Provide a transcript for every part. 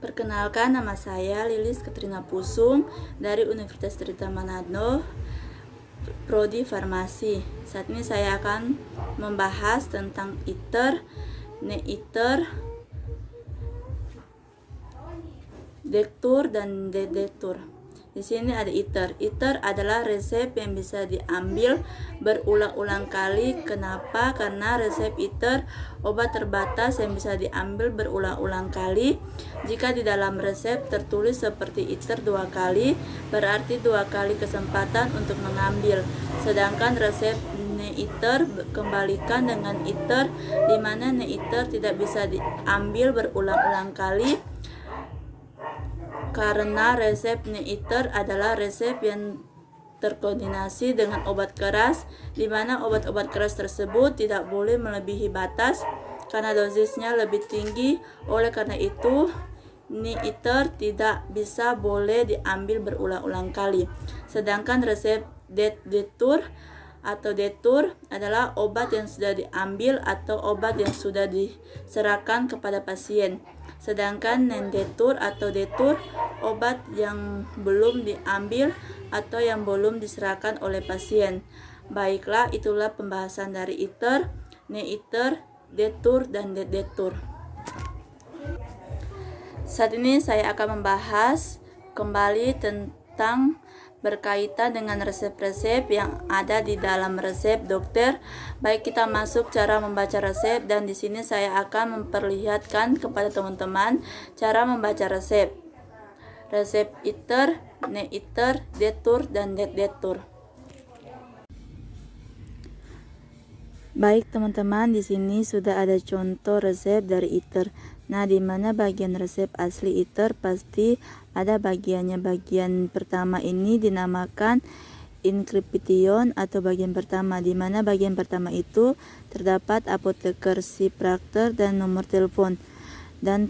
Perkenalkan, nama saya Lilis Katrina Pusung dari Universitas Tirta Manado, Prodi Farmasi. Saat ini saya akan membahas tentang ITER, NE-ITER, DEKTUR, dan DEDEKTUR. Di sini ada ITER. ITER adalah resep yang bisa diambil berulang-ulang kali. Kenapa? Karena resep ITER obat terbatas yang bisa diambil berulang-ulang kali. Jika di dalam resep tertulis seperti ITER 2 kali, berarti 2 kali kesempatan untuk mengambil. Sedangkan resep NE-ITER kembalikan dengan ITER, di mana NE-ITER tidak bisa diambil berulang-ulang kali. Karena resep NE-ITER adalah resep yang terkoordinasi dengan obat keras, di mana obat-obat keras tersebut tidak boleh melebihi batas karena dosisnya lebih tinggi. Oleh karena itu, NE-ITER tidak bisa boleh diambil berulang-ulang kali. Sedangkan resep DEKTUR atau DEKTUR adalah obat yang sudah diambil atau obat yang sudah diserahkan kepada pasien. Sedangkan NEDEKTUR atau DEKTUR obat yang belum diambil atau yang belum diserahkan oleh pasien. Baiklah, itulah pembahasan dari ITER, NE-ITER, DEKTUR, dan DEDEKTUR. Saat ini saya akan membahas kembali tentang berkaitan dengan resep-resep yang ada di dalam resep dokter. Baik, kita masuk cara membaca resep, dan di sini saya akan memperlihatkan kepada teman-teman cara membaca resep. Resep ITER, NE-ITER, DEKTUR, dan DEDEKTUR. Baik teman-teman, di sini sudah ada contoh resep dari ITER. Nah, di mana bagian resep asli ITER pasti ada bagiannya. Bagian pertama ini dinamakan inscription atau bagian pertama, di mana bagian pertama itu terdapat apoteker, si prakter, dan nomor telepon dan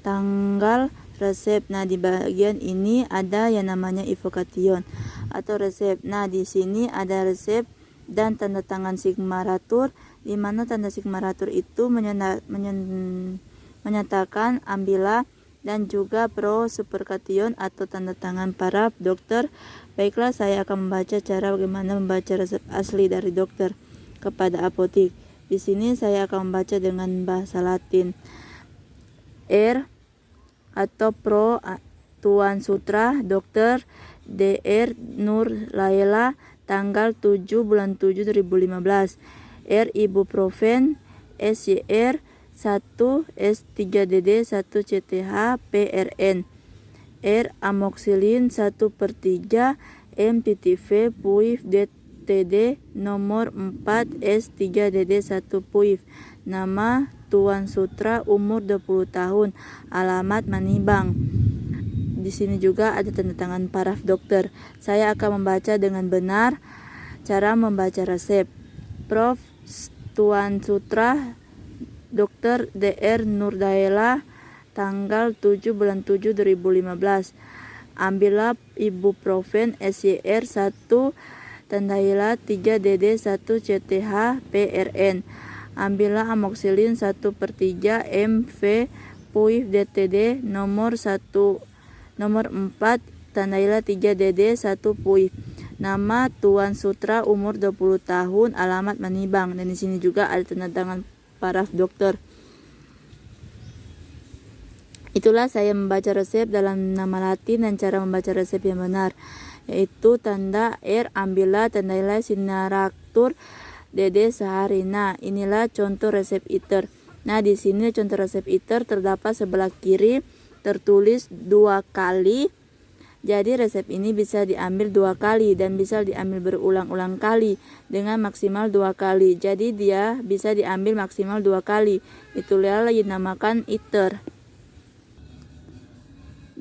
tanggal resep. Nah, di bagian ini ada yang namanya invocation atau resep. Nah, di sini ada resep dan tanda tangan signatur, di mana tanda signatur itu menyatakan ambilah dan juga pro supercation atau tanda tangan para dokter. Baiklah, saya akan membaca cara bagaimana membaca resep asli dari dokter kepada apotik. Di sini saya akan membaca dengan bahasa Latin. R atau Pro Tuan Sutra Dokter Dr. Nur Laila, tanggal 7 bulan 7 2015. R ibuprofen SYR 1 S3DD 1 CTH PRN. R amoxilin 1/3 MTTV PUIF DTD nomor 4 S3DD 1 PUIF. Nama Tuan Sutra, umur 20 tahun, alamat Manibang. Di sini juga ada tanda tangan paraf dokter. Saya akan membaca dengan benar cara membaca resep. Prof. Tuan Sutra Dr. Dr. Nurdaela, tanggal 7 bulan 7 2015. Ambillah ibuprofen SYR 1 tandailah 3DD 1 CTH PRN. Ambillah amoxilin 1/3 MV PUIF DTD nomor 4 tandailah 3DD 1 PUIF. Nama Tuan Sutra, umur 20 tahun, alamat Manibang. Dan di sini juga ada tanda tangan paraf dokter. Itulah saya membaca resep dalam nama Latin dan cara membaca resep yang benar, yaitu tanda R ambillah tandailah sinaraktur DD sehari. Nah, inilah contoh resep ITER. Nah, di sini contoh resep ITER terdapat sebelah kiri tertulis 2 kali. Jadi resep ini bisa diambil 2 kali dan bisa diambil berulang-ulang kali dengan maksimal 2 kali. Jadi dia bisa diambil maksimal 2 kali. Itulah yang dinamakan ITER.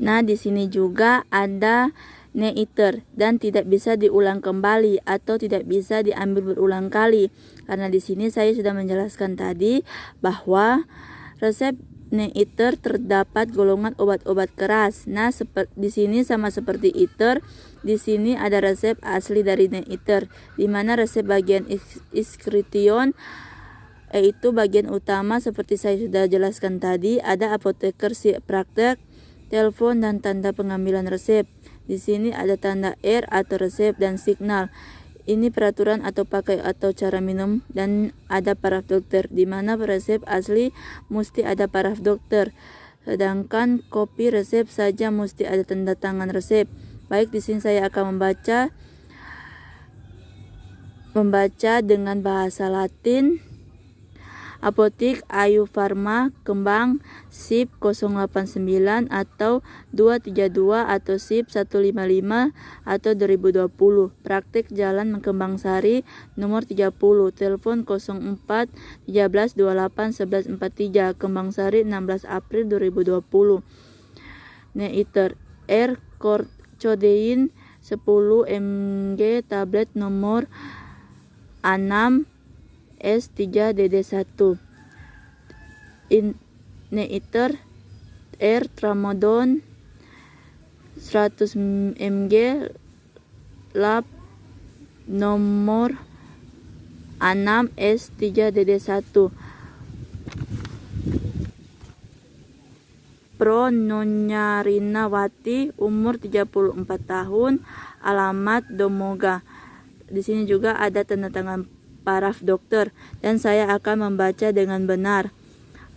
Nah, di sini juga ada NE-ITER dan tidak bisa diulang kembali atau tidak bisa diambil berulang kali. Karena di sini saya sudah menjelaskan tadi bahwa resep NE-ITER terdapat golongan obat-obat keras. Nah, di sini sama seperti ITER, di sini ada resep asli dari NE-ITER, di mana resep bagian inscription yaitu bagian utama seperti saya sudah jelaskan tadi, ada apoteker sip praktek, telepon, dan tanda pengambilan resep. Di sini ada tanda R atau resep dan signal. Ini peraturan atau pakai atau cara minum, dan ada paraf dokter, di mana resep asli mesti ada paraf dokter. Sedangkan kopi resep saja mesti ada tanda tangan resep. Baik, di sini saya akan membaca dengan bahasa Latin. Apotik Ayu Farma Kembang SIP 089 atau 232 atau SIP 155 atau 2020. Praktik Jalan Kembang Sari nomor 30, telepon 04 13 28 11 43, Kembang Sari 16 April 2020. Neiter R Codein 10 mg tablet nomor 6 S3DD1. Neiter R Tramadol 100 mg lab nomor 6 S3DD1. Pro Nyonya Rinawati, umur 34 tahun, alamat Domoga. Di sini juga ada tanda tangan paraf dokter, dan saya akan membaca dengan benar.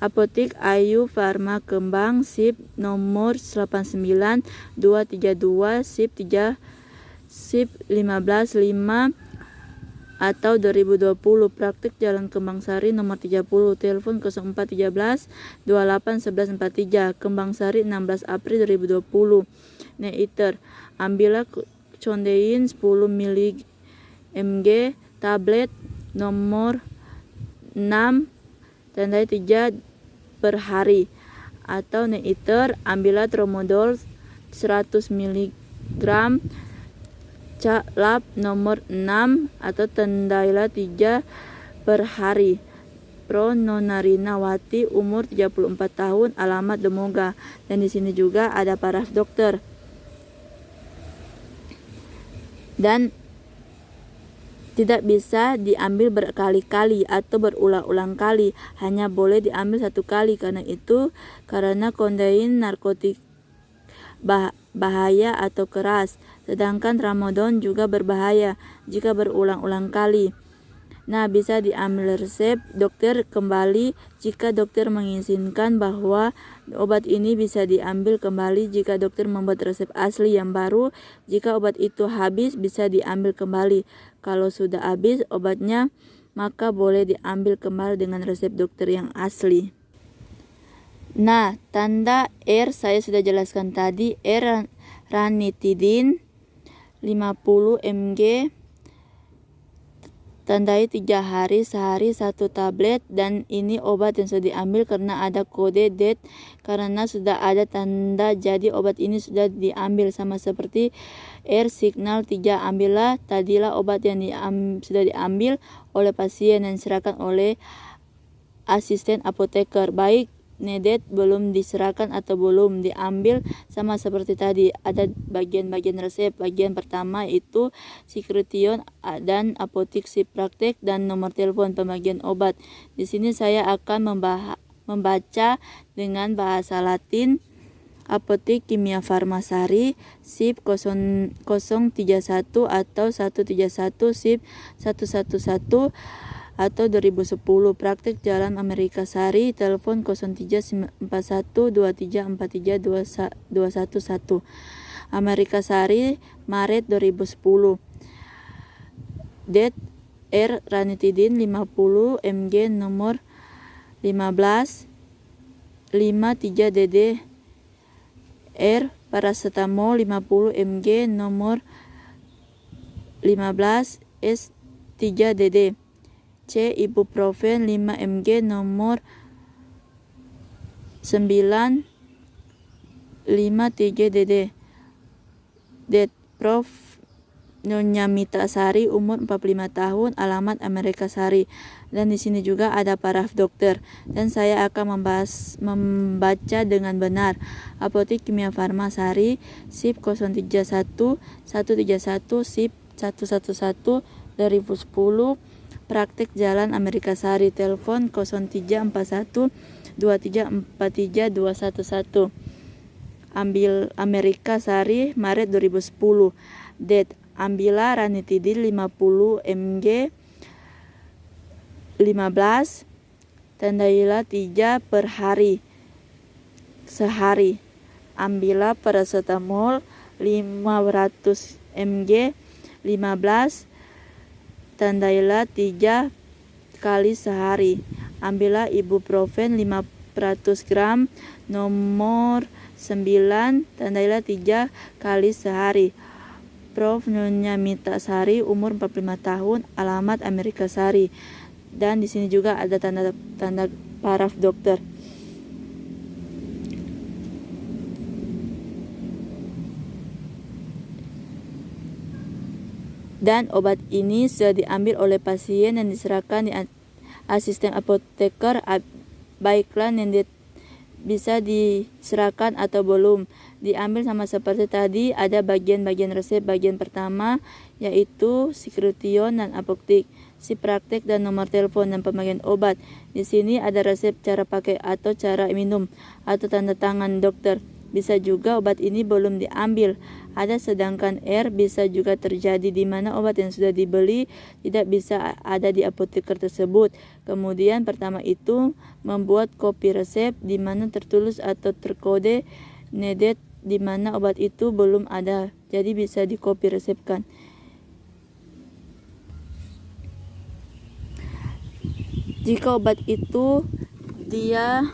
Apotik Ayu Farma Kembang SIP nomor 89 232 SIP 155 atau 2020. Praktik Jalan Kembang Sari nomor 30, telepon 04 13 28 11 43, Kembang Sari 16 April 2020. Neiter ambillah Codein 10 mg tablet nomor 6 tandai 3 per hari, atau Neiter ambillah Tramadol 100 mg lab nomor 6 atau tandailah 3 per hari. Pro Nona Rinawati, umur 34 tahun, alamat Demoga. Dan di sini juga ada paraf dokter. Dan tidak bisa diambil berkali-kali atau berulang-ulang kali, hanya boleh diambil satu kali. Karena kodein narkotik bahaya atau keras, sedangkan Tramadol juga berbahaya jika berulang-ulang kali. Nah, bisa diambil resep dokter kembali jika dokter mengizinkan bahwa obat ini bisa diambil kembali. Jika dokter membuat resep asli yang baru, jika obat itu habis bisa diambil kembali. Kalau sudah habis obatnya, maka boleh diambil kembali dengan resep dokter yang asli. Nah, tanda R saya sudah jelaskan tadi. R ranitidin 50 mg tandai 3 hari, sehari 1 tablet. Dan ini obat yang sudah diambil karena ada kode date, karena sudah ada tanda, jadi obat ini sudah diambil. Sama seperti R signal 3, ambillah tadilah obat yang sudah diambil oleh pasien dan diserahkan oleh asisten apoteker. Baik nedet belum diserahkan atau belum diambil, sama seperti tadi ada bagian-bagian resep. Bagian pertama itu Sikrition dan apotik sip praktek dan nomor telepon pembagian obat. Di sini saya akan membaca dengan bahasa Latin. Apotik Kimia Farmasari SIP 031 atau 131 SIP 111 atau 2010. Praktik Jalan Amerika Sari, telepon 0341 2343 211. Amerika Sari, Maret 2010. Date R ranitidin 50 mg nomor 15 53 DD. R paracetamol 50 mg nomor 15 S3 DD. C ibuprofen 5 mg nomor 9 53 DD. Det Prof Nyonya Mita Sari, umur 45 tahun, alamat Amerika Sari. Dan di sini juga ada paraf dokter, dan saya akan membaca dengan benar. Apotik Kimia Farmasari SIP 031 131 SIP 111 2010. Praktek Jalan Amerika Sari. Telepon 0341 2343 211. Ambil Amerika Sari Maret 2010. Date ambillah ranitidin 50 mg 15. Tandailah 3 per hari sehari. Ambillah paracetamol 500 mg 15. Tandailah 3 kali sehari. Ambillah ibuprofen 500 gram nomor 9. Tandailah 3 kali sehari. Prof. Nyonya Mita Sari, umur 45 tahun, alamat Amerika Sari. Dan di sini juga ada tanda paraf dokter. Dan obat ini sudah diambil oleh pasien dan diserahkan di asisten apoteker. Baiklah, bisa diserahkan atau belum. Diambil sama seperti tadi, ada bagian-bagian resep. Bagian pertama yaitu Secretion dan apotik, si praktek dan nomor telepon dan pemakaian obat. Di sini ada resep, cara pakai atau cara minum, atau tanda tangan dokter. Bisa juga obat ini belum diambil. Ada sedangkan R bisa juga terjadi di mana obat yang sudah dibeli tidak bisa ada di apoteker tersebut. Kemudian pertama itu membuat kopi resep di mana tertulis atau terkode needed di mana obat itu belum ada. Jadi bisa dikopi resepkan. Jika obat itu dia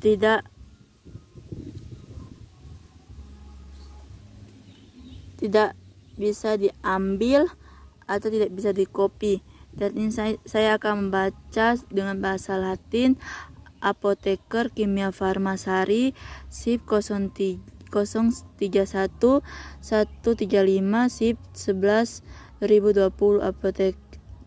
tidak bisa diambil atau tidak bisa dikopi. Dan ini saya akan membaca dengan bahasa Latin. Apoteker Kimia Farmasari SIP 031 135 SIP 11 2020. Apotek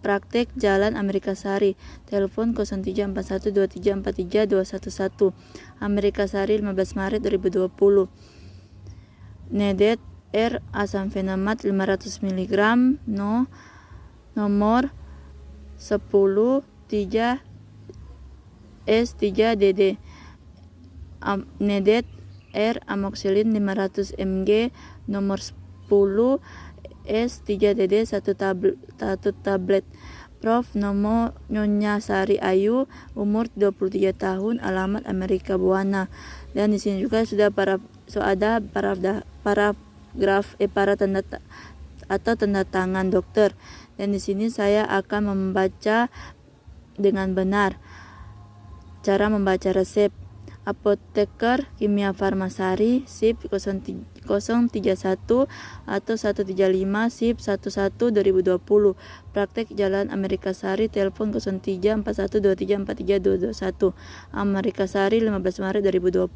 Praktek Jalan Amerika Sari. Telepon 03412343 211. Amerika Sari 15 Maret 2020. Nedet R asam fenamat 500 mg nomor 10 3 S3DD. Nedet R amoxilin 500 mg nomor 10 S3DD 1 tablet. Prof. Nyonya Sari Ayu, umur 23 tahun, alamat Amerika Buana. Dan di sini juga sudah ada para tanda atau tanda tangan dokter. Dan di sini saya akan membaca dengan benar. Cara membaca resep. Apoteker Kimia Farmasari SIP 031 atau 135 SIP 11 2020. Praktek Jalan Amerika Sari. Telepon 03412343 221. Amerika Sari 15 Maret 2020.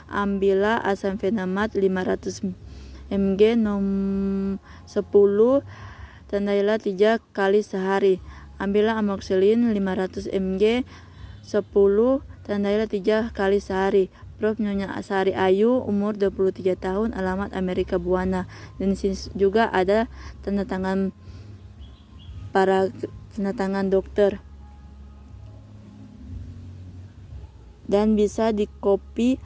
Ambillah asam fenamat 500 mg nomor 10. Tandailah 3 kali sehari. Ambillah amoxilin 500 mg 10. Tandailah 3 kali sehari. Prof. Nyonya Sari Ayu, umur 23 tahun, alamat Amerika Buana. Dan di sini juga ada tanda tangan dokter. Dan bisa dikopi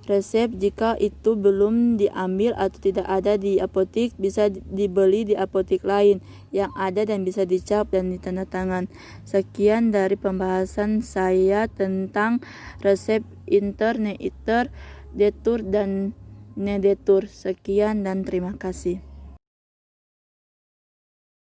resep jika itu belum diambil atau tidak ada di apotik, bisa dibeli di apotik lain yang ada dan bisa dicap dan ditanda tangan. Sekian dari pembahasan saya tentang resep inter, neiter, detur, dan nedetur. Sekian dan terima kasih.